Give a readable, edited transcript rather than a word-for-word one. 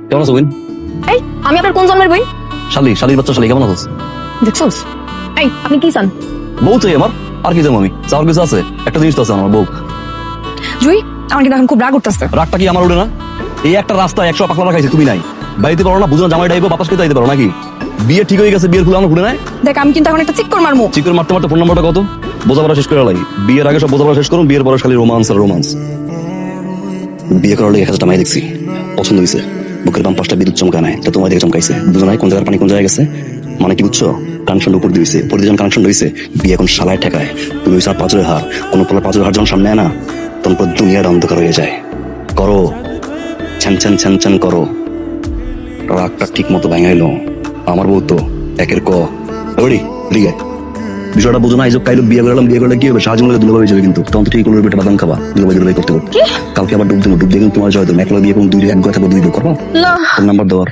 কেমন আছো বোন? এই আমি আপনার কোন জন্মের বই? শালির বাচ্চা শালি, কেমন আছিস? দেখছোস? এই আপনি কি চান? বউ চাই আমার, আর কি চাই আমি? চাওয়ার কিছু আছে? একটা জিনিস তো আছে আমার, বউ। জুই, আমার কিন্তু এখন খুব রাগ উঠতেছে। রাগটা কি আমার উঠে না? এই একটা রাস্তা 100 পাকলা খাইছি, তুমি নাই। বাড়িতে পারো না, বুঝো না, জামাই ডাইবো, বাতাস খেতে দিতে পারো নাকি? বিয়ে ঠিক হয়ে গেছে, বিয়ের ফুল আমার ঘুরে নাই। দেখ আমি কিন্তু এখন একটা চিক্কর মারমু। চিকন মারতে মারতে ফোন নাম্বারটা কত? বোঝাপড়া শেষ করে লাগি। বিয়ের আগে সব বোঝাপড়া শেষ করুন, বিয়ের পরে খালি রোমান্স আর রোমান্স। বিয়ে করার লাগে 1000 টাকা দেখছি, পছন্দ হয়েছে। বুকের বাম পাশটা বিদ্যুৎ চমকা নাই, তা তোমার দিকে চমকাইছে। বুঝো নাই কোন জায়গার পানি কোন জায়গায় গেছে? মানে কি বুঝছো? কানেকশন উপর দিয়েছে, উপর দিয়ে কানেকশন হয়েছে। বিয়ে এখন শালায় ঠেকায়। তুমি হয়েছে আর পাঁচের হার। কোন পোলার পাঁচের হার যখন সামনে আয় না, তখন পুরো দুনিয়াটা অন্ধকার হয়ে যায়। করো, ছ্যান করো। রাগটা ঠিক মতো ভাঙাইলো। আমার বউ তো একের ক রেডি দিকে। বিষয়টা বুঝো না, এই যে কাইলো বিয়ে করলে কি হবে? সাহায্য করলে দুলাভাই যাবে, কিন্তু তখন তো ঠিক কোনো পেটে বাদাম খাবা দুলাভাই করতে করতে। কালকে আবার ডুব দিয়ে কিন্তু তোমার জয় দেবো। একলা বিয়ে করুন, 2 1 কথা 2 করবো। না নাম্বার দেওয়ার